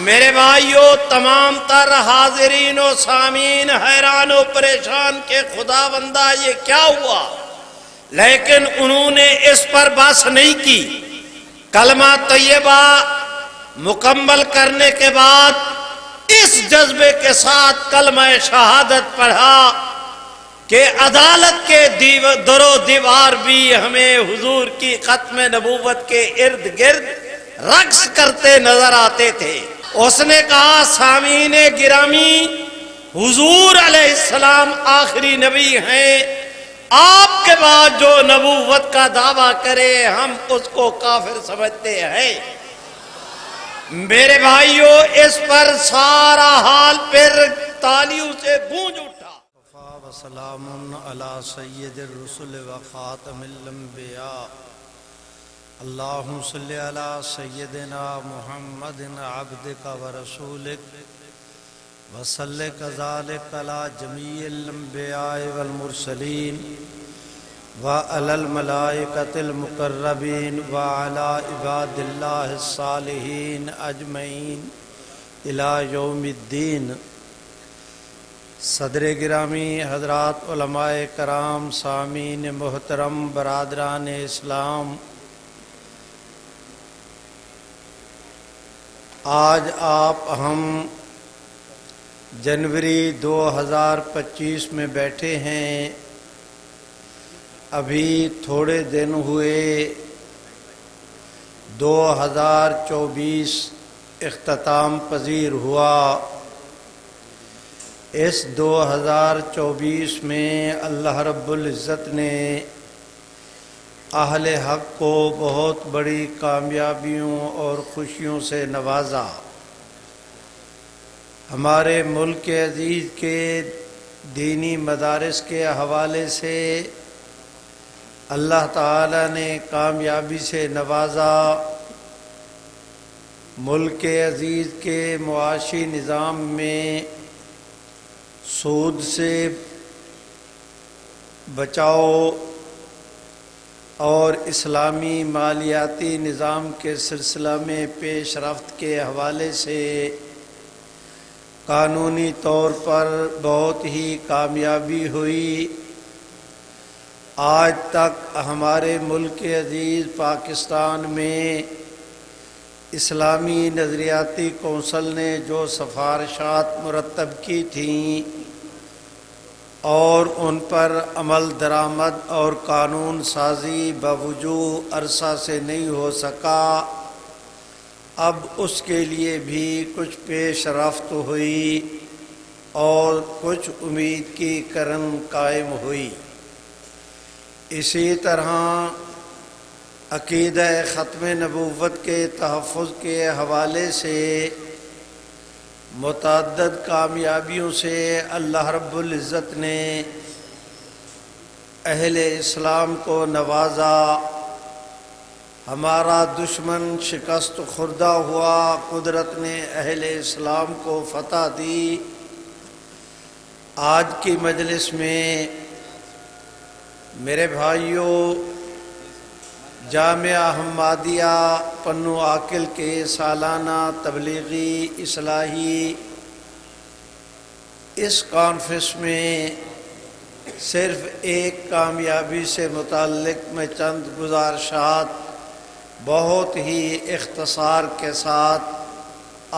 میرے بھائیوں، تمام تر حاضرین و سامعین حیران و پریشان کہ خدا بندہ یہ کیا ہوا، لیکن انہوں نے اس پر بحث نہیں کی۔ کلمہ طیبہ مکمل کرنے کے بعد اس جذبے کے ساتھ کلمہ شہادت پڑھا کہ عدالت کے در و دیوار بھی ہمیں حضور کی ختم نبوت کے ارد گرد رقص کرتے نظر آتے تھے۔ اس نے کہا، سامعین گرامی، حضور علیہ السلام آخری نبی ہیں، آپ کے بعد جو نبوت کا دعویٰ کرے ہم اس کو کافر سمجھتے ہیں۔ میرے بھائیوں، اس پر سارا حال پھر تالیوں سے گونج اٹھا۔ وسلام علی سید الرسل و خاتم الانبیاء، اللہم صلی علی سیدنا محمد عبدک و رسولک وصلی کذالک علی جمیع الانبیاء والمرسلین وعلی الملائکۃ المقربین وعلی عباد اللہ الصالحین اجمعین الی یوم الدین۔ صدر گرامی، حضرات علماء کرام، سامعین محترم، برادران اسلام، آج ہم جنوری 2025 میں بیٹھے ہیں۔ ابھی تھوڑے دن ہوئے 2024 اختتام پذیر ہوا۔ اس 2024 میں اللہ رب العزت نے اہل حق کو بہت بڑی کامیابیوں اور خوشیوں سے نوازا۔ ہمارے ملک عزیز کے دینی مدارس کے حوالے سے اللہ تعالی نے کامیابی سے نوازا۔ ملک عزیز کے معاشی نظام میں سود سے بچاؤ اور اسلامی مالیاتی نظام کے سلسلہ میں پیش رفت کے حوالے سے قانونی طور پر بہت ہی کامیابی ہوئی۔ آج تک ہمارے ملک عزیز پاکستان میں اسلامی نظریاتی کونسل نے جو سفارشات مرتب کی تھیں اور ان پر عمل درآمد اور قانون سازی باوجود عرصہ سے نہیں ہو سکا، اب اس کے لیے بھی کچھ پیش رفت ہوئی اور کچھ امید کی کرن قائم ہوئی۔ اسی طرح عقیدہ ختم نبوت کے تحفظ کے حوالے سے متعدد کامیابیوں سے اللہ رب العزت نے اہل اسلام کو نوازا۔ ہمارا دشمن شکست خوردہ ہوا، قدرت نے اہل اسلام کو فتح دی۔ آج کی مجلس میں میرے بھائیوں، جامعہ حمادیہ پنو عاقل کے سالانہ تبلیغی اصلاحی اس کانفرنس میں صرف ایک کامیابی سے متعلق میں چند گزارشات بہت ہی اختصار کے ساتھ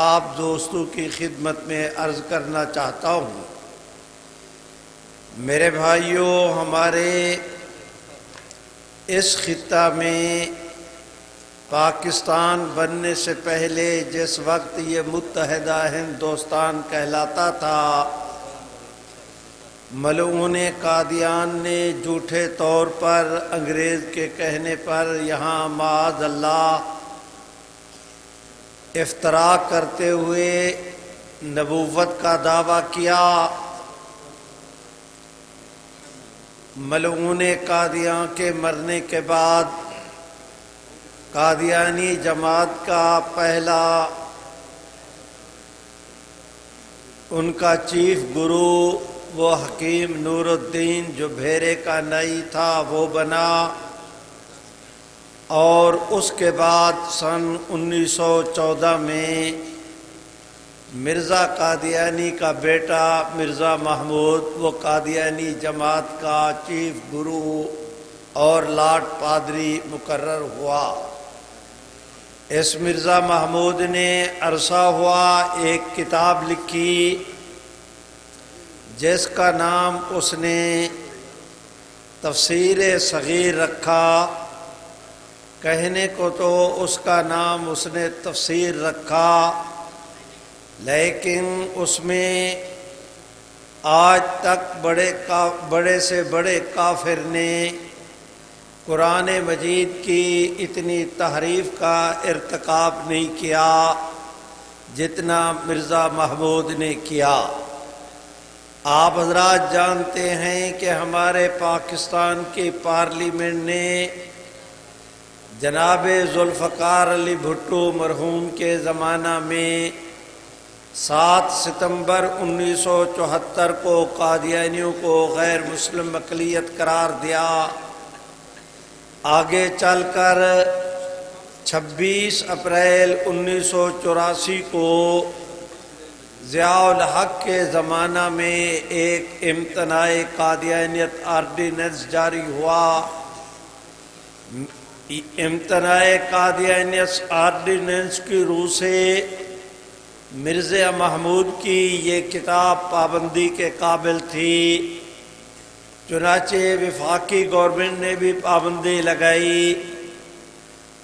آپ دوستوں کی خدمت میں عرض کرنا چاہتا ہوں۔ میرے بھائیوں، ہمارے اس خطہ میں پاکستان بننے سے پہلے جس وقت یہ متحدہ ہندوستان کہلاتا تھا، ملعون قادیان نے جھوٹے طور پر انگریز کے کہنے پر یہاں معاذ اللہ افتراء کرتے ہوئے نبوت کا دعویٰ کیا۔ ملعون قادیان کے مرنے کے بعد قادیانی جماعت کا پہلا ان کا چیف گرو وہ حکیم نور الدین جو بھیرے کا نئی تھا وہ بنا، اور اس کے بعد سن 1914 میں مرزا قادیانی کا بیٹا مرزا محمود وہ قادیانی جماعت کا چیف گرو اور لاٹ پادری مقرر ہوا۔ اس مرزا محمود نے عرصہ ہوا ایک کتاب لکھی جس کا نام اس نے تفسیر صغیر رکھا۔ کہنے کو تو اس کا نام اس نے تفسیر رکھا، لیکن اس میں آج تک بڑے سے بڑے کافر نے قرآن مجید کی اتنی تحریف کا ارتکاب نہیں کیا جتنا مرزا محمود نے کیا۔ آپ حضرات جانتے ہیں کہ ہمارے پاکستان کی پارلیمنٹ نے جناب ذوالفقار علی بھٹو مرحوم کے زمانہ میں 7 ستمبر 1974 کو قادیانیوں کو غیر مسلم اقلیت قرار دیا۔ آگے چل کر 26 اپریل 1984 کو ضیاء الحق کے زمانہ میں ایک امتناع قادیانیت آرڈیننس جاری ہوا۔ امتناع قادیانیت آرڈیننس کی روح سے مرزا محمود کی یہ کتاب پابندی کے قابل تھی، چنانچہ وفاقی گورنمنٹ نے بھی پابندی لگائی۔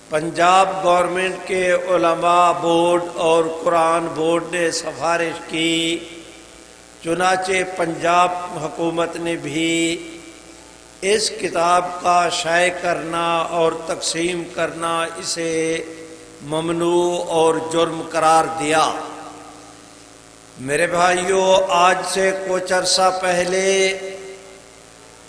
پنجاب گورنمنٹ کے علماء بورڈ اور قرآن بورڈ نے سفارش کی، چنانچہ پنجاب حکومت نے بھی اس کتاب کا شائع کرنا اور تقسیم کرنا اسے ممنوع اور جرم قرار دیا۔ میرے بھائیوں، آج سے کچھ عرصہ پہلے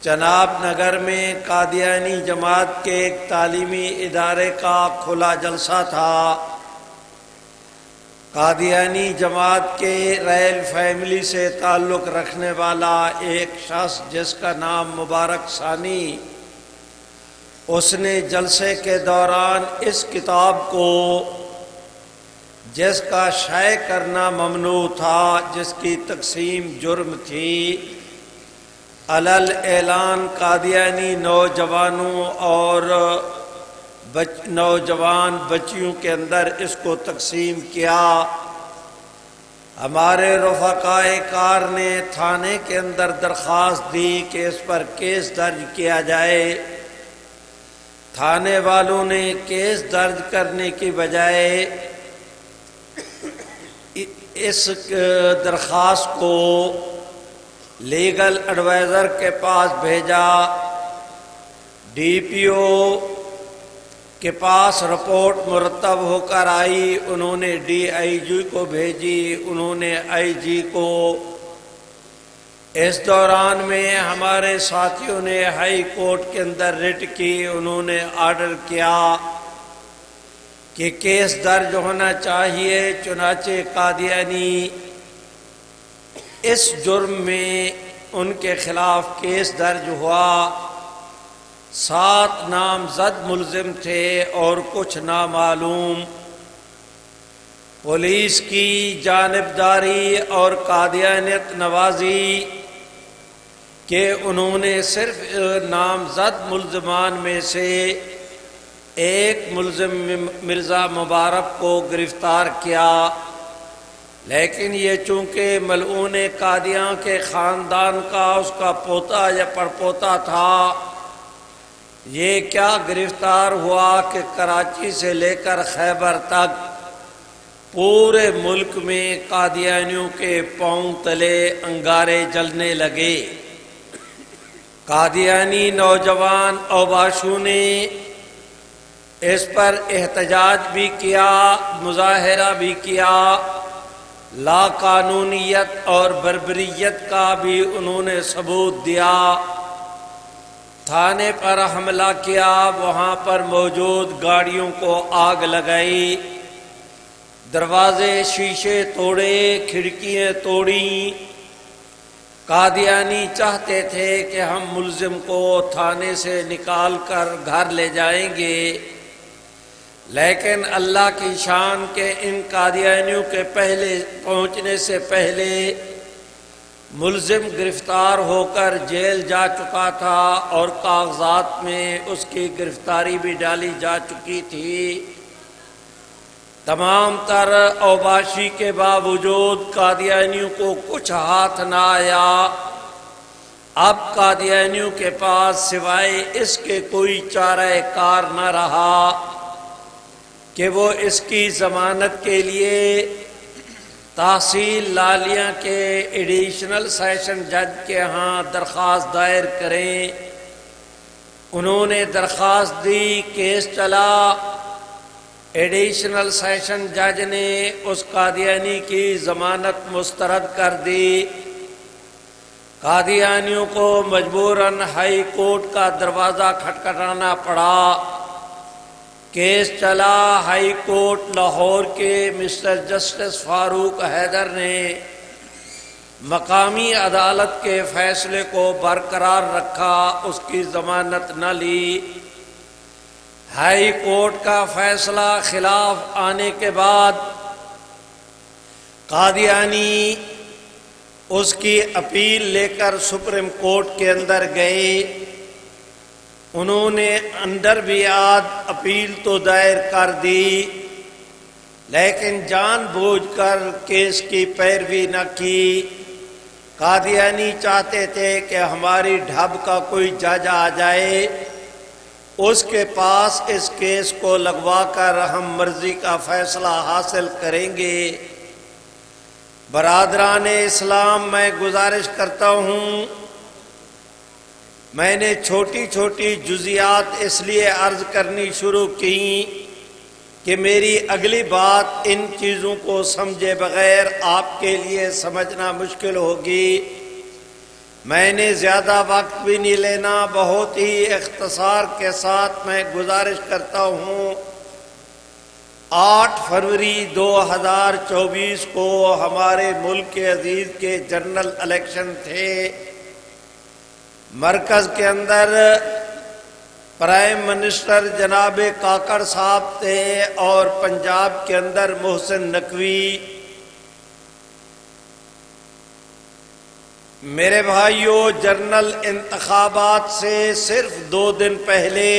چناب نگر میں قادیانی جماعت کے ایک تعلیمی ادارے کا کھلا جلسہ تھا۔ قادیانی جماعت کے ریل فیملی سے تعلق رکھنے والا ایک شخص جس کا نام مبارک ثانی، اس نے جلسے کے دوران اس کتاب کو، جس کا شائع کرنا ممنوع تھا، جس کی تقسیم جرم تھی، علل اعلان قادیانی نوجوانوں اور نوجوان بچیوں کے اندر اس کو تقسیم کیا۔ ہمارے رفقائے کار نے تھانے کے اندر درخواست دی کہ اس پر کیس درج کیا جائے۔ تھانے والوں نے کیس درج کرنے کی بجائے اس درخواست کو لیگل ایڈوائزر کے پاس بھیجا۔ ڈی پی او کے پاس رپورٹ مرتب ہو کر آئی، انہوں نے ڈی آئی جی کو بھیجی، انہوں نے آئی جی کو۔ اس دوران میں ہمارے ساتھیوں نے ہائی کورٹ کے اندر رٹ کی، انہوں نے آرڈر کیا کہ کیس درج ہونا چاہیے۔ چنانچہ قادیانی اس جرم میں ان کے خلاف کیس درج ہوا۔ 7 نامزد ملزم تھے اور کچھ نامعلوم۔ پولیس کی جانبداری اور قادیانیت نوازی کہ انہوں نے صرف نامزد ملزمان میں سے ایک ملزم مرزا مبارک کو گرفتار کیا، لیکن یہ چونکہ ملعون قادیاں کے خاندان کا اس کا پوتا یا پڑپوتا تھا، یہ کیا گرفتار ہوا کہ کراچی سے لے کر خیبر تک پورے ملک میں قادیانیوں کے پاؤں تلے انگارے جلنے لگے۔ قادیانی نوجوان اوباشوں نے اس پر احتجاج بھی کیا، مظاہرہ بھی کیا، لا قانونیت اور بربریت کا بھی انہوں نے ثبوت دیا۔ تھانے پر حملہ کیا، وہاں پر موجود گاڑیوں کو آگ لگائی، دروازے شیشے توڑے، کھڑکیاں توڑیں۔ قادیانی چاہتے تھے کہ ہم ملزم کو تھانے سے نکال کر گھر لے جائیں گے، لیکن اللہ کی شان کے ان قادیانیوں کے پہلے پہنچنے سے پہلے ملزم گرفتار ہو کر جیل جا چکا تھا اور کاغذات میں اس کی گرفتاری بھی ڈالی جا چکی تھی۔ تمام تر اوباشی کے باوجود قادیانیوں کو کچھ ہاتھ نہ آیا۔ اب قادیانیوں کے پاس سوائے اس کے کوئی چارہ کار نہ رہا کہ وہ اس کی ضمانت کے لیے تحصیل لالیاں کے ایڈیشنل سیشن جج کے ہاں درخواست دائر کریں۔ انہوں نے درخواست دی، کیس چلا، ایڈیشنل سیشن جج نے اس قادیانی کی ضمانت مسترد کر دی۔ قادیانیوں کو مجبوراً ہائی کورٹ کا دروازہ کھٹکھٹانا پڑا۔ کیس چلا، ہائی کورٹ لاہور کے مسٹر جسٹس فاروق حیدر نے مقامی عدالت کے فیصلے کو برقرار رکھا، اس کی ضمانت نہ لی۔ ہائی کورٹ کا فیصلہ خلاف آنے کے بعد قادیانی اس کی اپیل لے کر سپریم کورٹ کے اندر گئے۔ انہوں نے انڈر بیعاد اپیل تو دائر کر دی، لیکن جان بوجھ کر کیس کی پیروی نہ کی۔ قادیانی چاہتے تھے کہ ہماری ڈھب کا کوئی جج آ جائے، اس کے پاس اس کیس کو لگوا کر ہم مرضی کا فیصلہ حاصل کریں گے۔ برادران اسلام، میں گزارش کرتا ہوں، میں نے چھوٹی چھوٹی جزیات اس لیے عرض کرنی شروع کی کہ میری اگلی بات ان چیزوں کو سمجھے بغیر آپ کے لیے سمجھنا مشکل ہوگی۔ میں نے زیادہ وقت بھی نہیں لینا، بہت ہی اختصار کے ساتھ میں گزارش کرتا ہوں۔ 8 فروری 2024 کو ہمارے ملک کے عزیز کے جنرل الیکشن تھے۔ مرکز کے اندر پرائم منسٹر جناب کاکڑ صاحب تھے اور پنجاب کے اندر محسن نقوی۔ میرے بھائیوں، جنرل انتخابات سے صرف 2 دن پہلے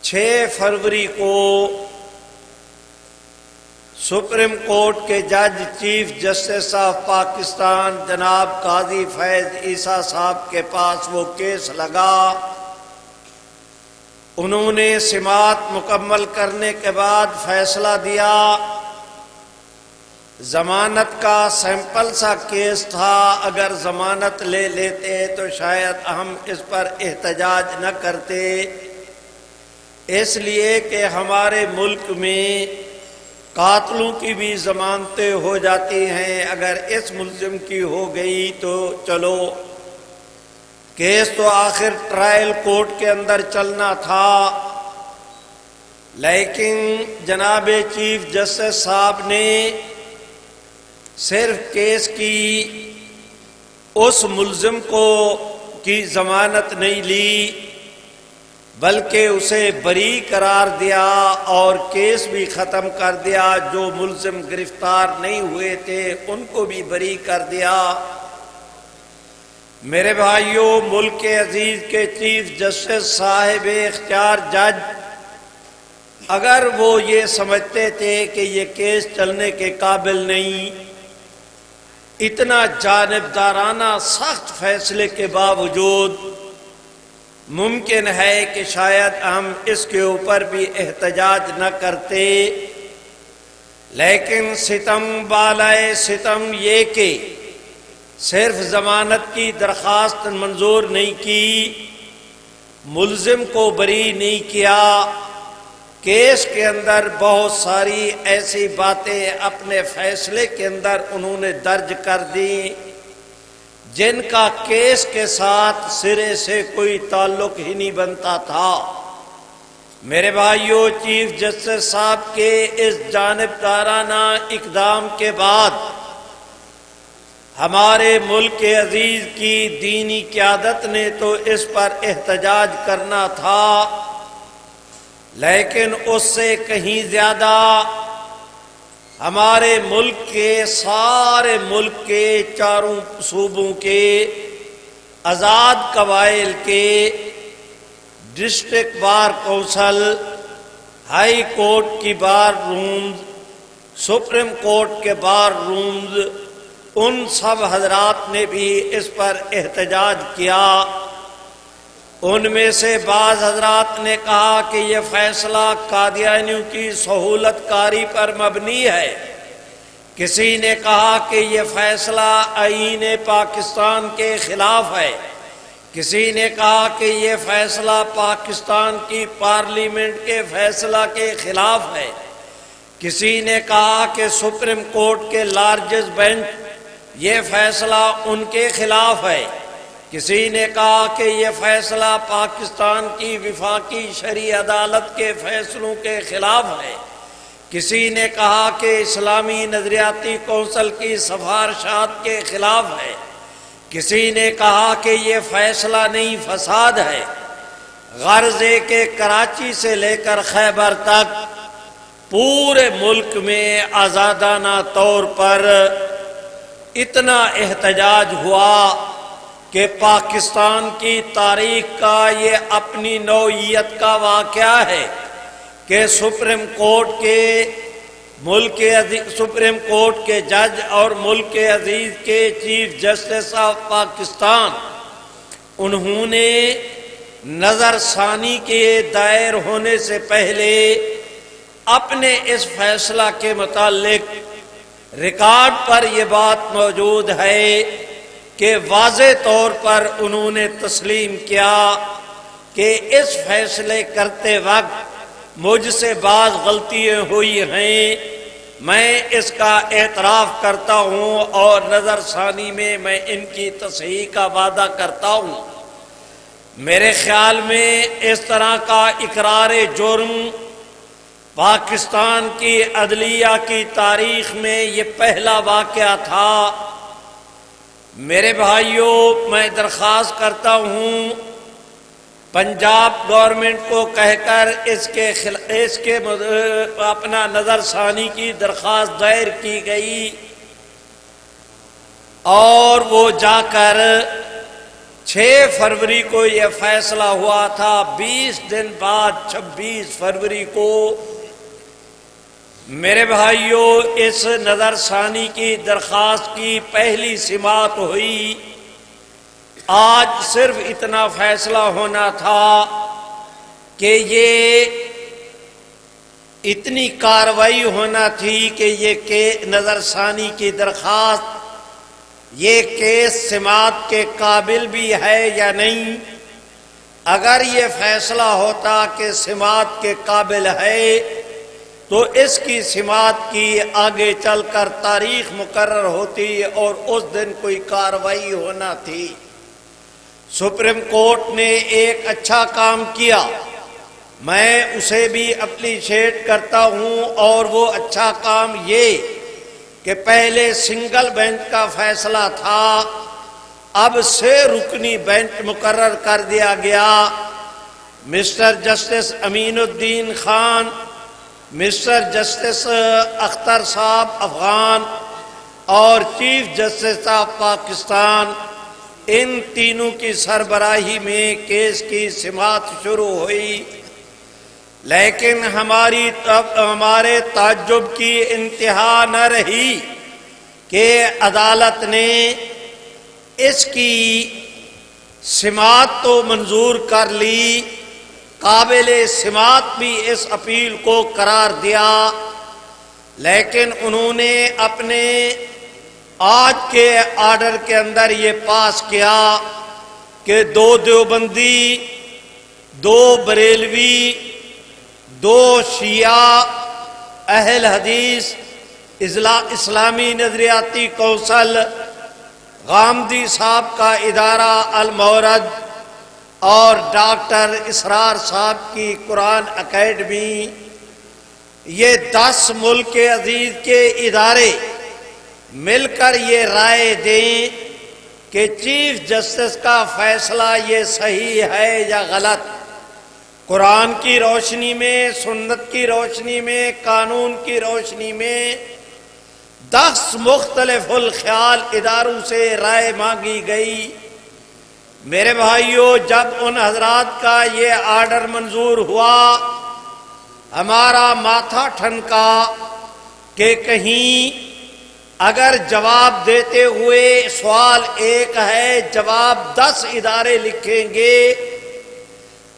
6 فروری کو سپریم کورٹ کے جج چیف جسٹس آف پاکستان جناب قاضی فیض عیسیٰ صاحب کے پاس وہ کیس لگا۔ انہوں نے سماعت مکمل کرنے کے بعد فیصلہ دیا۔ ضمانت کا سیمپل سا کیس تھا، اگر ضمانت لے لیتے تو شاید ہم اس پر احتجاج نہ کرتے، اس لیے کہ ہمارے ملک میں قاتلوں کی بھی ضمانتیں ہو جاتی ہیں، اگر اس ملزم کی ہو گئی تو چلو۔ کیس تو آخر ٹرائل کورٹ کے اندر چلنا تھا، لیکن جناب چیف جسٹس صاحب نے صرف کیس کی اس ملزم کو کی ضمانت نہیں لی، بلکہ اسے بری قرار دیا اور کیس بھی ختم کر دیا۔ جو ملزم گرفتار نہیں ہوئے تھے ان کو بھی بری کر دیا۔ میرے بھائیوں، ملک کے عزیز کے چیف جسٹس صاحب اختیار جج اگر وہ یہ سمجھتے تھے کہ یہ کیس چلنے کے قابل نہیں، اتنا جانبدارانہ سخت فیصلے کے باوجود ممکن ہے کہ شاید ہم اس کے اوپر بھی احتجاج نہ کرتے، لیکن ستم بالائے ستم یہ کہ صرف ضمانت کی درخواست منظور نہیں کی، ملزم کو بری نہیں کیا، کیس کے اندر بہت ساری ایسی باتیں اپنے فیصلے کے اندر انہوں نے درج کر دی جن کا کیس کے ساتھ سرے سے کوئی تعلق ہی نہیں بنتا تھا۔ میرے بھائیوں، چیف جسٹس صاحب کے اس جانبدارانہ اقدام کے بعد ہمارے ملک کے عزیز کی دینی قیادت نے تو اس پر احتجاج کرنا تھا، لیکن اس سے کہیں زیادہ ہمارے ملک کے سارے ملک کے چاروں صوبوں کے آزاد قبائل کے district bar council, high court کی بار رومز، سپریم کورٹ کے بار رومز، ان سب حضرات نے بھی اس پر احتجاج کیا۔ ان میں سے بعض حضرات نے کہا کہ یہ فیصلہ قادیانیوں کی سہولت کاری پر مبنی ہے، کسی نے کہا کہ یہ فیصلہ آئین پاکستان کے خلاف ہے، کسی نے کہا کہ یہ فیصلہ پاکستان کی پارلیمنٹ کے فیصلہ کے خلاف ہے، کسی نے کہا کہ سپریم کورٹ کے لارجسٹ بینچ یہ فیصلہ ان کے خلاف ہے، کسی نے کہا کہ یہ فیصلہ پاکستان کی وفاقی شرعی عدالت کے فیصلوں کے خلاف ہے، کسی نے کہا کہ اسلامی نظریاتی کونسل کی سفارشات کے خلاف ہے، کسی نے کہا کہ یہ فیصلہ نہیں فساد ہے۔ غرض ہے کہ کراچی سے لے کر خیبر تک پورے ملک میں آزادانہ طور پر اتنا احتجاج ہوا کہ پاکستان کی تاریخ کا یہ اپنی نوعیت کا واقعہ ہے کہ سپریم کورٹ کے جج اور ملک عزیز کے چیف جسٹس آف پاکستان، انہوں نے نظر ثانی کے دائر ہونے سے پہلے اپنے اس فیصلہ کے متعلق ریکارڈ پر یہ بات موجود ہے کہ واضح طور پر انہوں نے تسلیم کیا کہ اس فیصلے کرتے وقت مجھ سے بعض غلطیاں ہوئی ہیں، میں اس کا اعتراف کرتا ہوں اور نظر ثانی میں ان کی تصحیح کا وعدہ کرتا ہوں۔ میرے خیال میں اس طرح کا اقرار جرم پاکستان کی عدلیہ کی تاریخ میں یہ پہلا واقعہ تھا۔ میرے بھائیوں، میں درخواست کرتا ہوں پنجاب گورنمنٹ کو کہہ کر اس کے اپنا نظر ثانی کی درخواست دائر کی گئی اور وہ جا کر 6 فروری کو یہ فیصلہ ہوا تھا، 20 دن بعد 26 فروری کو میرے بھائیوں اس نظر ثانی کی درخواست کی پہلی سماعت ہوئی۔ آج صرف اتنا فیصلہ ہونا تھا کہ یہ اتنی کارروائی ہونا تھی کہ یہ نظر ثانی کی درخواست یہ کیس سماعت کے قابل بھی ہے یا نہیں۔ اگر یہ فیصلہ ہوتا کہ سماعت کے قابل ہے تو اس کی سماعت کی آگے چل کر تاریخ مقرر ہوتی اور اس دن کوئی کارروائی ہونا تھی۔ سپریم کورٹ نے ایک اچھا کام کیا، میں اسے بھی اپریشیٹ کرتا ہوں، اور وہ اچھا کام یہ کہ پہلے سنگل بینچ کا فیصلہ تھا، اب 6 رکنی بینچ مقرر کر دیا گیا۔ مسٹر جسٹس امین الدین خان، مسٹر جسٹس اختر صاحب افغان اور چیف جسٹس آف پاکستان، ان تینوں کی سربراہی میں کیس کی سماعت شروع ہوئی۔ لیکن ہمارے تعجب کی انتہا نہ رہی کہ عدالت نے اس کی سماعت تو منظور کر لی، قابل سماعت بھی اس اپیل کو قرار دیا، لیکن انہوں نے اپنے آج کے آرڈر کے اندر یہ پاس کیا کہ 2 دیوبندی، 2 بریلوی، 2 شیعہ اہل حدیث اسلامی نظریاتی کونسل، غامدی صاحب کا ادارہ المورد اور ڈاکٹر اسرار صاحب کی قرآن اکیڈمی، یہ 10 ملک عزیز کے ادارے مل کر یہ رائے دیں کہ چیف جسٹس کا فیصلہ یہ صحیح ہے یا غلط۔ قرآن کی روشنی میں، سنت کی روشنی میں، قانون کی روشنی میں 10 مختلف الخیال اداروں سے رائے مانگی گئی۔ میرے بھائیوں، جب ان حضرات کا یہ آرڈر منظور ہوا، ہمارا ماتھا ٹھنکا کہ کہیں اگر جواب دیتے ہوئے سوال ایک ہے، جواب 10 ادارے لکھیں گے،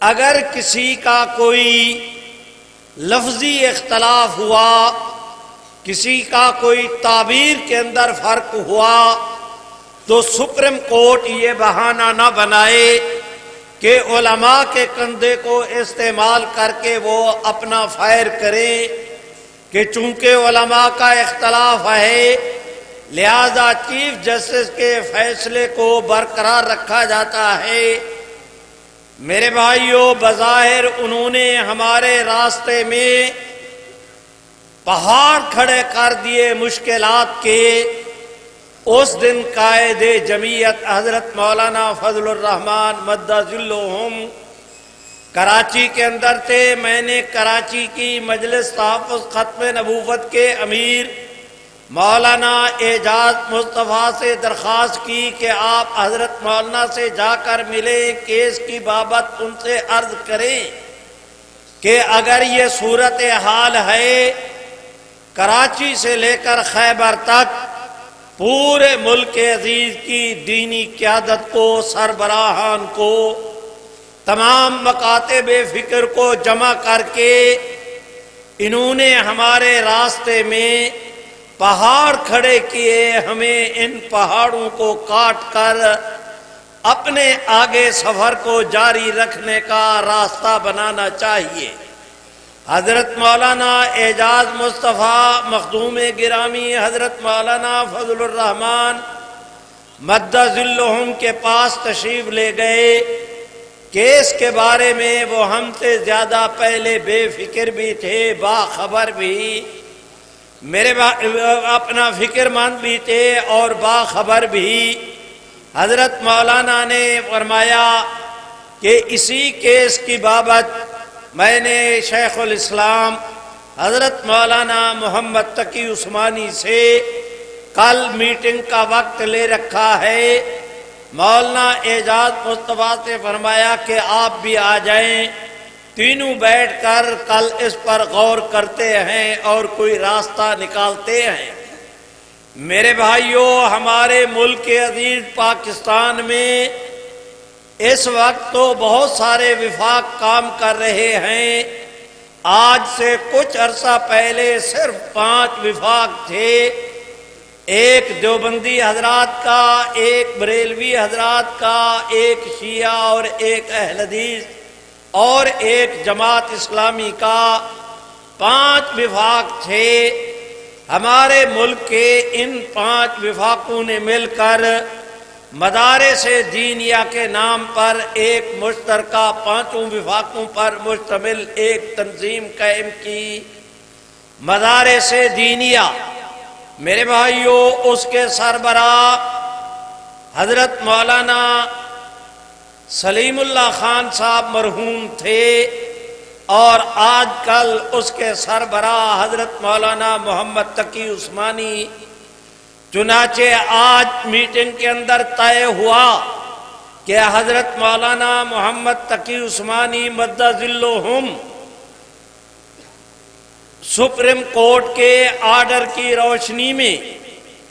اگر کسی کا کوئی لفظی اختلاف ہوا، کسی کا کوئی تعبیر کے اندر فرق ہوا، تو سپریم کورٹ یہ بہانہ نہ بنائے کہ علماء کے کندھے کو استعمال کر کے وہ اپنا فائر کریں کہ چونکہ علماء کا اختلاف ہے لہذا چیف جسٹس کے فیصلے کو برقرار رکھا جاتا ہے۔ میرے بھائیوں، بظاہر انہوں نے ہمارے راستے میں پہاڑ کھڑے کر دیے مشکلات کے۔ اس دن قائد جمعیت حضرت مولانا فضل الرحمان مد ظلہم کراچی کے اندر تھے۔ میں نے کراچی کی مجلس تحفظ ختم نبوت کے امیر مولانا اعجاز مصطفیٰ سے درخواست کی کہ آپ حضرت مولانا سے جا کر ملیں، کیس کی بابت ان سے عرض کریں کہ اگر یہ صورتحال ہے کراچی سے لے کر خیبر تک پورے ملک عزیز کی دینی قیادت کو، سربراہان کو، تمام مکاتب فکر کو جمع کر کے انہوں نے ہمارے راستے میں پہاڑ کھڑے کیے، ہمیں ان پہاڑوں کو کاٹ کر اپنے آگے سفر کو جاری رکھنے کا راستہ بنانا چاہیے۔ حضرت مولانا اعجاز مصطفیٰ مخدوم گرامی حضرت مولانا فضل الرحمان مد ظلہم کے پاس تشریف لے گئے۔ کیس کے بارے میں وہ ہم سے زیادہ پہلے بے فکر بھی تھے، باخبر بھی، میرے اپنا فکر مند بھی تھے اور باخبر بھی۔ حضرت مولانا نے فرمایا کہ اسی کیس کی بابت میں نے شیخ الاسلام حضرت مولانا محمد تقی عثمانی سے کل میٹنگ کا وقت لے رکھا ہے۔ مولانا اعجاز مصطفیٰ سے فرمایا کہ آپ بھی آ جائیں، تینوں بیٹھ کر کل اس پر غور کرتے ہیں اور کوئی راستہ نکالتے ہیں۔ میرے بھائیوں، ہمارے ملک عزیز پاکستان میں اس وقت تو بہت سارے وفاق کام کر رہے ہیں۔ آج سے کچھ عرصہ پہلے صرف 5 وفاق تھے، ایک دیوبندی حضرات کا، ایک بریلوی حضرات کا، ایک شیعہ اور ایک اہل حدیث اور ایک جماعت اسلامی کا، 5 وفاق تھے۔ ہمارے ملک کے ان 5 وفاقوں نے مل کر مدارس دینیہ کے نام پر ایک مشترکہ 5 وفاقوں پر مشتمل ایک تنظیم قائم کی، مدارس دینیہ۔ میرے بھائیوں، اس کے سربراہ حضرت مولانا سلیم اللہ خان صاحب مرحوم تھے اور آج کل اس کے سربراہ حضرت مولانا محمد تقی عثمانی۔ چنانچہ آج میٹنگ کے اندر طے ہوا کہ حضرت مولانا محمد تقی عثمانی مد ظلہم سپریم کورٹ کے آرڈر کی روشنی میں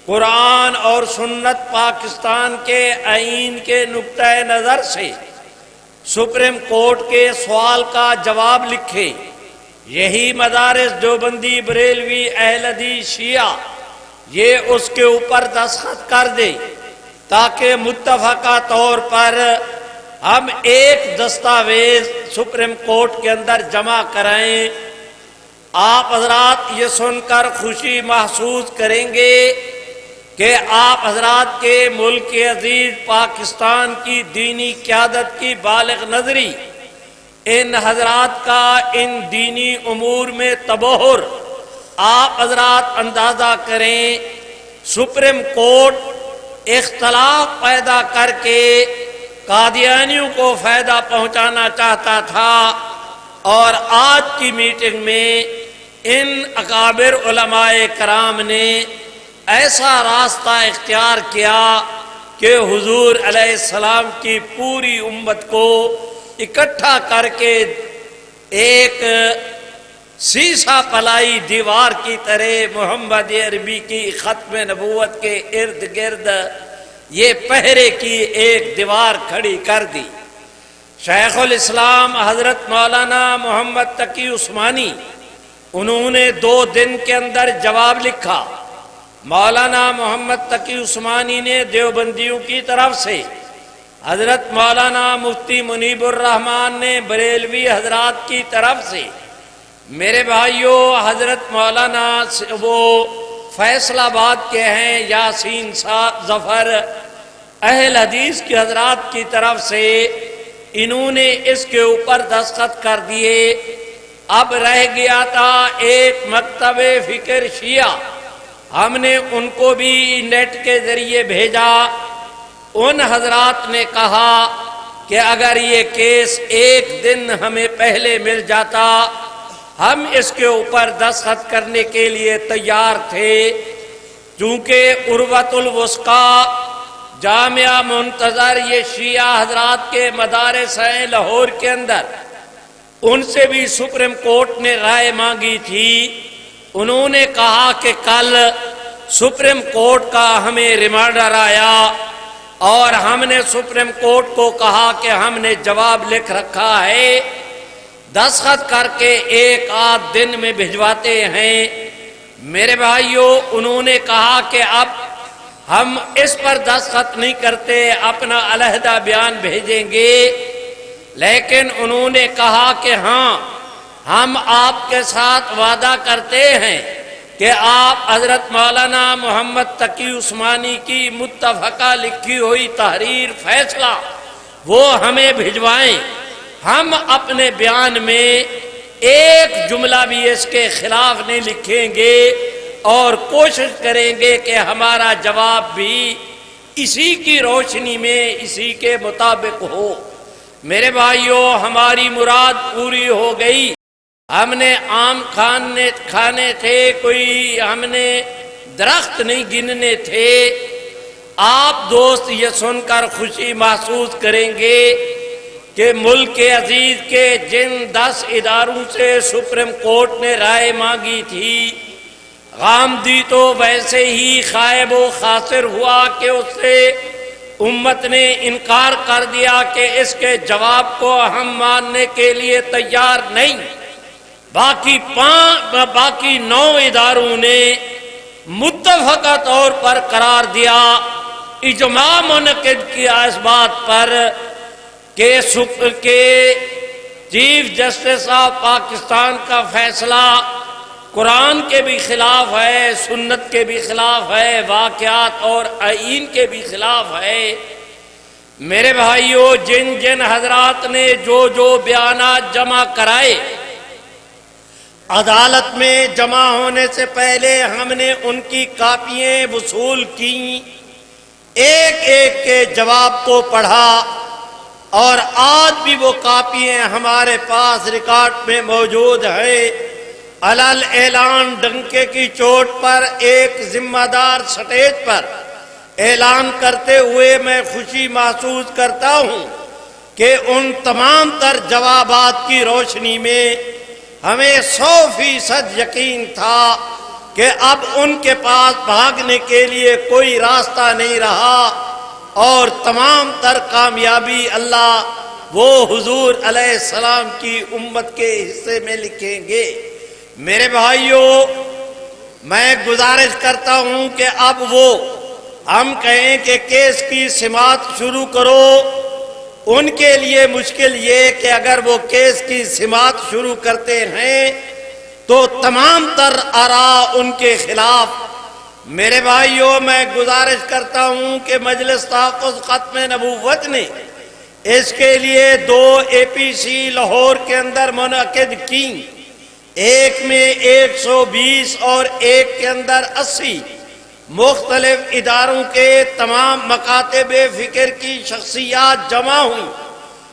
قرآن اور سنت پاکستان کے آئین کے نقطہ نظر سے سپریم کورٹ کے سوال کا جواب لکھے۔ یہی مدارس دیوبندی، بریلوی، اہل حدیث، شیعہ یہ اس کے اوپر دستخط کر دے تاکہ متفقہ طور پر ہم ایک دستاویز سپریم کورٹ کے اندر جمع کرائیں۔ آپ حضرات یہ سن کر خوشی محسوس کریں گے کہ آپ حضرات کے ملک عزیز پاکستان کی دینی قیادت کی بالغ نظری، ان حضرات کا ان دینی امور میں تبحر آپ حضرات اندازہ کریں۔ سپریم کورٹ اختلاف پیدا کر کے قادیانیوں کو فائدہ پہنچانا چاہتا تھا، اور آج کی میٹنگ میں ان اکابر علماء کرام نے ایسا راستہ اختیار کیا کہ حضور علیہ السلام کی پوری امت کو اکٹھا کر کے ایک سیسا پلائی دیوار کی طرح محمد عربی کی ختم نبوت کے ارد گرد یہ پہرے کی ایک دیوار کھڑی کر دی۔ شیخ الاسلام حضرت مولانا محمد تقی عثمانی انہوں نے 2 دن کے اندر جواب لکھا۔ مولانا محمد تقی عثمانی نے دیوبندیوں کی طرف سے، حضرت مولانا مفتی منیب الرحمن نے بریلوی حضرات کی طرف سے، میرے بھائیوں حضرت مولانا وہ فیصل آباد کے ہیں یاسین ظفر اہل حدیث کے حضرات کی طرف سے انہوں نے اس کے اوپر دستخط کر دیے۔ اب رہ گیا تھا ایک مکتب فکر شیعہ، ہم نے ان کو بھی نیٹ کے ذریعے بھیجا۔ ان حضرات نے کہا کہ اگر یہ کیس 1 دن ہمیں پہلے مل جاتا ہم اس کے اوپر دستخط کرنے کے لیے تیار تھے، چونکہ عروۃ الوثقیٰ جامعہ منتظر یہ شیعہ حضرات کے مدارس ہیں لاہور کے اندر، ان سے بھی سپریم کورٹ نے رائے مانگی تھی۔ انہوں نے کہا کہ کل سپریم کورٹ کا ہمیں ریمانڈر آیا اور ہم نے سپریم کورٹ کو کہا کہ ہم نے جواب لکھ رکھا ہے، دستخط کر کے 1 دن میں بھجواتے ہیں۔ میرے بھائیوں انہوں نے کہا کہ اب ہم اس پر دستخط نہیں کرتے، اپنا علیحدہ بیان بھیجیں گے، لیکن انہوں نے کہا کہ ہاں ہم آپ کے ساتھ وعدہ کرتے ہیں کہ آپ حضرت مولانا محمد تقی عثمانی کی متفقہ لکھی ہوئی تحریر فیصلہ وہ ہمیں بھجوائیں، ہم اپنے بیان میں ایک جملہ بھی اس کے خلاف نہیں لکھیں گے اور کوشش کریں گے کہ ہمارا جواب بھی اسی کی روشنی میں اسی کے مطابق ہو۔ میرے بھائیوں ہماری مراد پوری ہو گئی۔ ہم نے آم کھانے تھے، کوئی ہم نے درخت نہیں گننے تھے۔ آپ دوست یہ سن کر خوشی محسوس کریں گے کہ ملک عزیز کے جن 10 اداروں سے سپریم کورٹ نے رائے مانگی تھی، غامدی تو ویسے ہی خائب و خاسر ہوا کہ اس سے امت نے انکار کر دیا کہ اس کے جواب کو ہم ماننے کے لیے تیار نہیں۔ باقی 9 اداروں نے متفقہ طور پر قرار دیا، اجماع منعقد کیا اس بات پر کہ چیف جسٹس آف پاکستان کا فیصلہ قرآن کے بھی خلاف ہے، سنت کے بھی خلاف ہے، واقعات اور آئین کے بھی خلاف ہے۔ میرے بھائیوں جن حضرات نے جو بیانات جمع کرائے، عدالت میں جمع ہونے سے پہلے ہم نے ان کی کاپیاں وصول کی، ایک ایک کے جواب کو پڑھا، اور آج بھی وہ کاپیاں ہمارے پاس ریکارڈ میں موجود ہیں۔ علل اعلان ڈنکے کی چوٹ پر ایک ذمہ دار سٹیج پر اعلان کرتے ہوئے میں خوشی محسوس کرتا ہوں کہ ان تمام تر جوابات کی روشنی میں ہمیں 100% یقین تھا کہ اب ان کے پاس بھاگنے کے لیے کوئی راستہ نہیں رہا، اور تمام تر کامیابی اللہ وہ حضور علیہ السلام کی امت کے حصے میں لکھیں گے۔ میرے بھائیوں میں گزارش کرتا ہوں کہ اب وہ ہم کہیں کہ کیس کی سماعت شروع کرو، ان کے لیے مشکل یہ کہ اگر وہ کیس کی سماعت شروع کرتے ہیں تو تمام تر آراء ان کے خلاف۔ میرے بھائیوں میں گزارش کرتا ہوں کہ مجلس تحفظ ختم نبوت نے اس کے لیے 2 APC لاہور کے اندر منعقد کی، ایک میں 120 اور ایک کے اندر 80 مختلف اداروں کے تمام مکاتب فکر کی شخصیات جمع ہوئیں،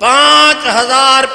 5000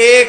1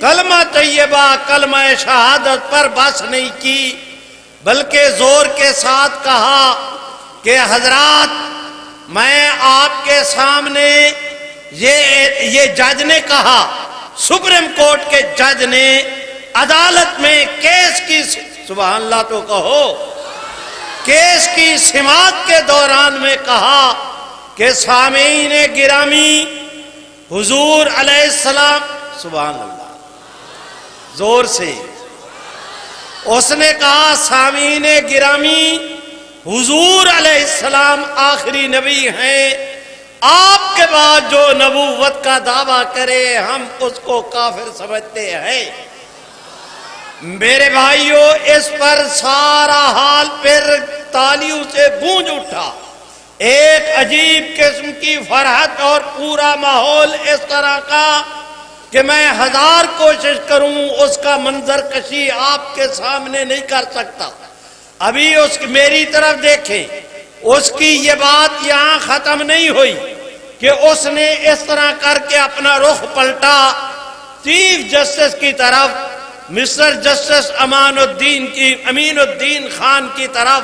کلمہ طیبہ کلمہ شہادت پر بس نہیں کی، بلکہ زور کے ساتھ کہا کہ حضرات میں آپ کے سامنے یہ جج نے کہا، سپریم کورٹ کے جج نے عدالت میں کیس کی، سبحان اللہ تو کہو، کیس کی سماعت کے دوران میں کہا کہ سامعین گرامی، حضور علیہ السلام، سبحان اللہ، زور سے اس نے کہا سامعین گرامی، حضور علیہ السلام آخری نبی ہیں، آپ کے بعد جو نبوت کا دعویٰ کرے ہم اس کو کافر سمجھتے ہیں۔ میرے بھائیوں، اس پر سارا حال پھر تالیوں سے گونج اٹھا، ایک عجیب قسم کی فرحت اور پورا ماحول اس طرح کا کہ میں ہزار کوشش کروں اس کا منظر کشی آپ کے سامنے نہیں کر سکتا۔ ابھی میری طرف دیکھیں، اس کی یہ بات یہاں ختم نہیں ہوئی کہ اس نے اس طرح کر کے اپنا رخ پلٹا چیف جسٹس کی طرف، مسٹر جسٹس امین الدین خان کی طرف،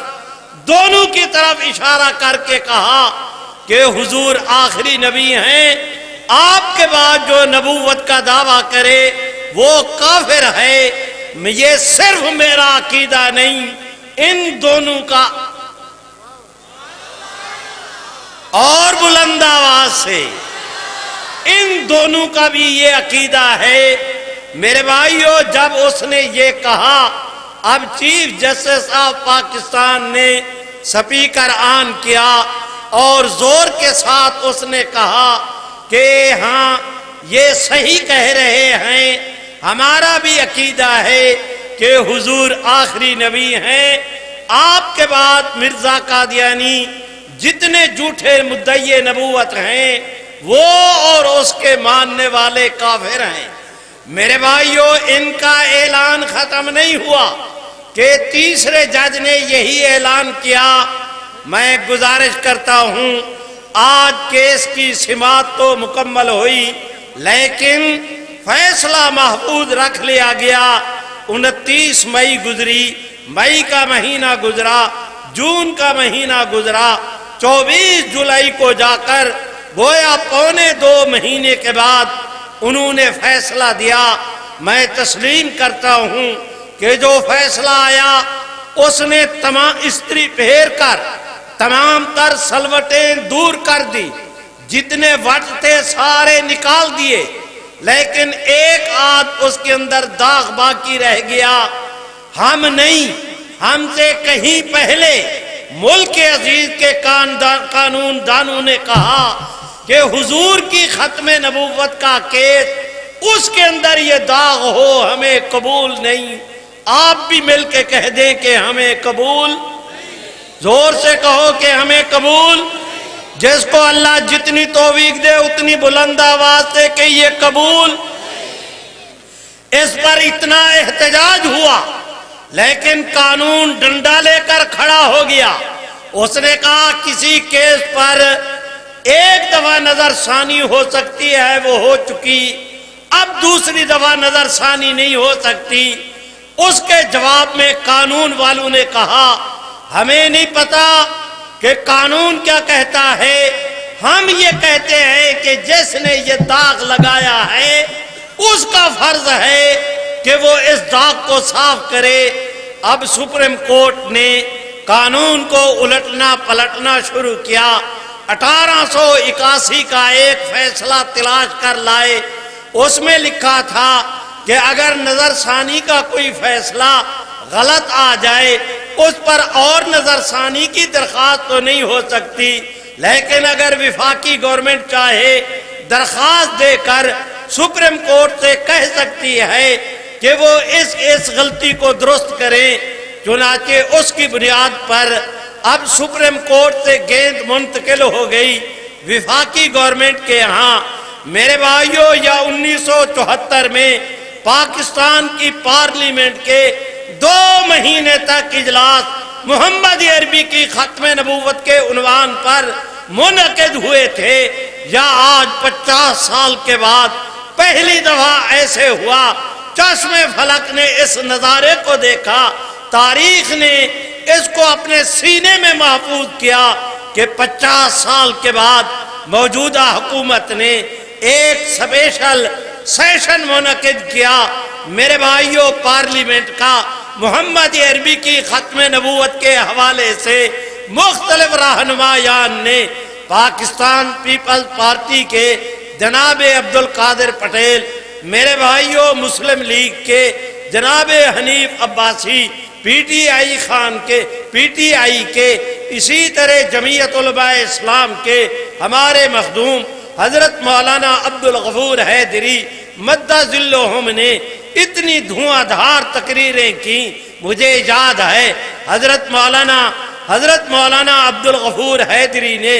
دونوں کی طرف اشارہ کر کے کہا کہ حضور آخری نبی ہیں، آپ کے بعد جو نبوت کا دعویٰ کرے وہ کافر ہے۔ یہ صرف میرا عقیدہ نہیں، ان دونوں کا، اور بلند آواز سے، ان دونوں کا بھی یہ عقیدہ ہے۔ میرے بھائیوں، جب اس نے یہ کہا، اب چیف جسٹس آف پاکستان نے سپیکر آن کیا اور زور کے ساتھ اس نے کہا کہ ہاں یہ صحیح کہہ رہے ہیں، ہمارا بھی عقیدہ ہے کہ حضور آخری نبی ہیں، آپ کے بعد مرزا قادیانی جتنے جھوٹے مدعی نبوت ہیں وہ اور اس کے ماننے والے کافر ہیں۔ میرے بھائیوں، ان کا اعلان ختم نہیں ہوا کہ تیسرے جج نے یہی اعلان کیا۔ میں گزارش کرتا ہوں، آج کیس کی سماعت تو مکمل ہوئی لیکن فیصلہ محفوظ رکھ لیا گیا۔ 29 مئی گزری، مئی کا مہینہ گزرا، جون کا مہینہ گزرا، 24 جولائی کو جا کر گویا پونے 2 مہینے کے بعد انہوں نے فیصلہ دیا۔ میں تسلیم کرتا ہوں کہ جو فیصلہ آیا اس نے تمام استری پھیر کر تمام تر سلوٹیں دور کر دی، جتنے وٹ تھے سارے نکال دیے، لیکن ایک آدھ اس کے اندر داغ باقی رہ گیا۔ ہم نہیں، ہم سے کہیں پہلے ملک عزیز کے قانون دانوں نے کہا کہ حضور کی ختم نبوت کا کیس، اس کے اندر یہ داغ ہو ہمیں قبول نہیں۔ آپ بھی مل کے کہہ دیں کہ ہمیں قبول، زور سے کہو کہ ہمیں قبول۔ جس کو اللہ جتنی توفیق دے اتنی بلند آواز سے کہ یہ قبول۔ اس پر اتنا احتجاج ہوا لیکن قانون ڈنڈا لے کر کھڑا ہو گیا۔ اس نے کہا کسی کیس پر ایک دفعہ نظر ثانی ہو سکتی ہے، وہ ہو چکی، اب دوسری دفعہ نظر ثانی نہیں ہو سکتی۔ اس کے جواب میں قانون والوں نے کہا ہمیں نہیں پتا کہ قانون کیا کہتا ہے، ہم یہ کہتے ہیں کہ جس نے یہ داغ لگایا ہے اس کا فرض ہے کہ وہ اس داغ کو صاف کرے۔ اب سپریم کورٹ نے قانون کو الٹنا پلٹنا شروع کیا۔ 1881 کا ایک فیصلہ تلاش کر لائے، اس میں لکھا تھا کہ اگر نظر ثانی کا کوئی فیصلہ غلط آ جائے اس پر اور نظر ثانی کی درخواست تو نہیں ہو سکتی، لیکن اگر وفاقی گورنمنٹ چاہے درخواست دے کر سپریم کورٹ سے کہہ سکتی ہے کہ وہ اس غلطی کو درست کریں۔ چنانچہ اس کی بنیاد پر اب سپریم کورٹ سے گیند منتقل ہو گئی وفاقی گورنمنٹ کے ہاں۔ میرے بھائیوں، یا 1974 میں پاکستان کی پارلیمنٹ کے 2 مہینے تک اجلاس محمد عربی کی ختم نبوت کے عنوان پر منعقد ہوئے تھے، یا آج 50 سال کے بعد پہلی دفعہ ایسے ہوا، چشم فلک نے اس نظارے کو دیکھا، تاریخ نے اس کو اپنے سینے میں محفوظ کیا کہ 50 سال کے بعد موجودہ حکومت نے ایک اسپیشل سیشن منعقد کیا۔ میرے بھائیوں، پارلیمنٹ کا محمد عربی کی ختم نبوت کے حوالے سے مختلف رہنمایان نے پاکستان پیپلز پارٹی کے جناب عبدالقادر پٹیل، میرے بھائیوں مسلم لیگ کے جناب Hanif Abbasi, P T I کے اسی طرح جمعیت علماء اسلام کے ہمارے مخدوم حضرت مولانا عبدالغفور حیدری مدہ ذلہم نے اتنی دھواں دھار تقریریں کی۔ مجھے یاد ہے حضرت مولانا عبدالغفور حیدری نے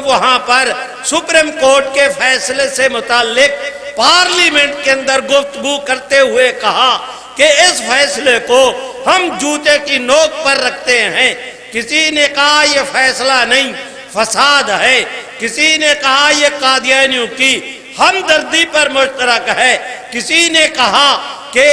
وہاں پر سپریم کورٹ کے فیصلے سے متعلق پارلیمنٹ کے اندر گفتگو کرتے ہوئے کہا کہ اس فیصلے کو ہم جوتے کی نوک پر رکھتے ہیں۔ کسی نے کہا یہ فیصلہ نہیں، فساد ہے، کسی نے کہا یہ قادیانیوں کی ہمدردی پر مشترک ہے، کسی نے کہا کہ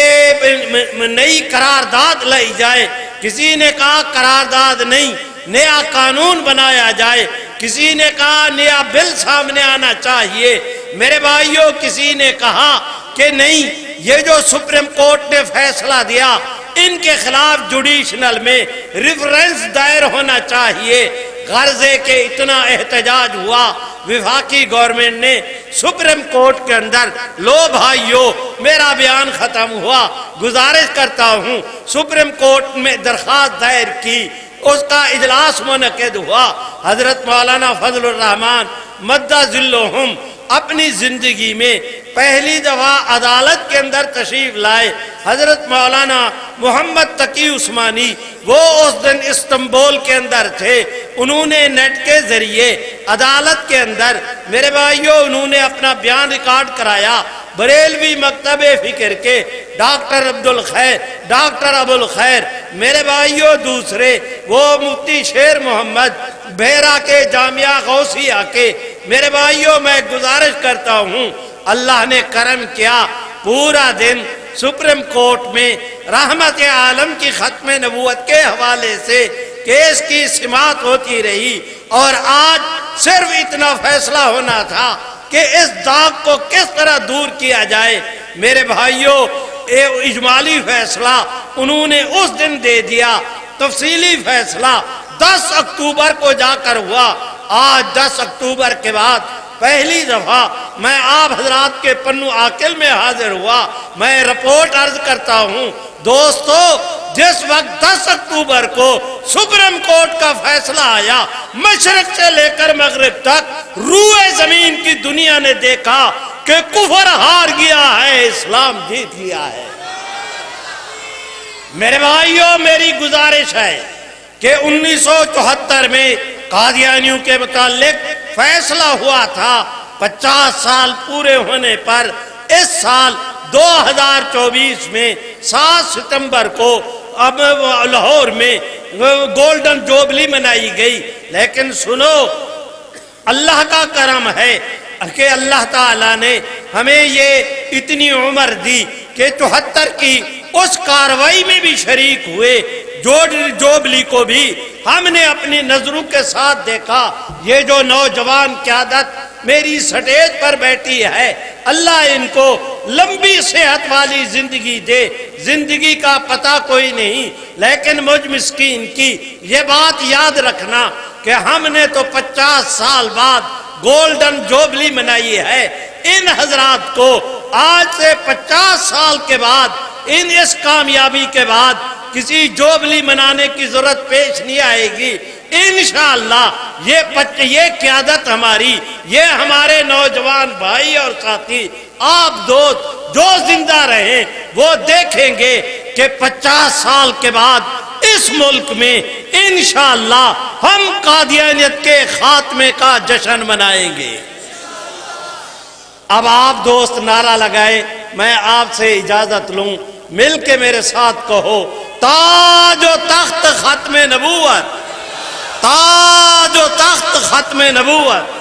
نئی قرارداد لائی جائے، کسی نے کہا قرارداد نہیں، نیا قانون بنایا جائے، کسی نے کہا نیا بل سامنے آنا چاہیے۔ میرے بھائیوں، کسی نے کہا کہ نہیں، یہ جو سپریم کورٹ نے فیصلہ دیا ان کے خلاف جوڈیشنل میں ریفرنس دائر ہونا چاہیے۔ غرض ہے کہ اتنا احتجاج ہوا، وفاقی گورنمنٹ نے سپریم کورٹ کے اندر، لو بھائیوں میرا بیان ختم ہوا، گزارش کرتا ہوں، سپریم کورٹ میں درخواست دائر کی، اس کا اجلاس منعقد ہوا۔ حضرت مولانا فضل الرحمان مدہ ذلہم اپنی زندگی میں پہلی دفعہ عدالت کے اندر تشریف لائے۔ حضرت مولانا محمد تقی عثمانی وہ اس دن استنبول کے اندر تھے، انہوں نے نیٹ کے ذریعے عدالت کے اندر، میرے بھائیوں، انہوں نے اپنا بیان ریکارڈ کرایا۔ بریلوی مکتب فکر کے ڈاکٹر ابو الخیر، میرے بھائیوں دوسرے وہ مفتی شیر محمد بحیرہ کے جامعہ غوثیہ کے، میرے بھائیوں میں گزارش کرتا ہوں، اللہ نے کرم کیا، پورا دن سپریم کورٹ میں رحمت عالم کی ختم نبوت کے حوالے سے کیس کی سماعت ہوتی رہی، اور آج صرف اتنا فیصلہ ہونا تھا کہ اس داغ کو کس طرح دور کیا جائے۔ میرے بھائیوں، اجمالی فیصلہ انہوں نے اس دن دے دیا، تفصیلی فیصلہ 10 اکتوبر کو جا کر ہوا۔ آج 10 اکتوبر کے بعد پہلی دفعہ میں آپ حضرات کے پنو عاقل میں حاضر ہوا، میں رپورٹ عرض کرتا ہوں۔ دوستو، جس وقت 10 اکتوبر کو سپریم کورٹ کا فیصلہ آیا، مشرق سے لے کر مغرب تک روئے زمین کی دنیا نے دیکھا کہ کفر ہار گیا ہے، اسلام جیت لیا ہے۔ میرے بھائیوں، میری گزارش ہے کہ 1974 میں قادیانیوں کے متعلق فیصلہ ہوا تھا، 50 سال پورے ہونے پر اس سال 2024 میں 7 ستمبر کو اب لاہور میں گولڈن جوبلی منائی گئی۔ لیکن سنو، اللہ کا کرم ہے کہ اللہ تعالیٰ نے ہمیں یہ اتنی عمر دی کہ 74 کی اس کاروائی میں بھی شریک ہوئے، جوبلی کو بھی ہم نے اپنی نظروں کے ساتھ دیکھا۔ یہ جو نوجوان قیادت میری سٹیج پر بیٹھی ہے، اللہ ان کو لمبی صحت والی زندگی دے۔ زندگی کا پتہ کوئی نہیں، لیکن مجھ مسکین کی یہ بات یاد رکھنا کہ ہم نے تو 50 سال بعد گولڈن جوبلی منائی ہے۔ ان حضرات کو آج سے 50 سال کے بعد، اس کامیابی کے بعد کسی جوبلی منانے کی ضرورت پیش نہیں آئے گی۔ انشاءاللہ یہ قیادت ہماری، یہ ہمارے نوجوان بھائی اور ساتھی، آپ دوست جو زندہ رہیں وہ دیکھیں گے کہ 50 سال کے بعد اس ملک میں انشاءاللہ ہم قادیانیت کے خاتمے کا جشن منائیں گے۔ اب آپ دوست نعرہ لگائے، میں آپ سے اجازت لوں، مل کے میرے ساتھ کہو، تاج و تخت ختم نبوت، تاج و تخت ختم نبوت۔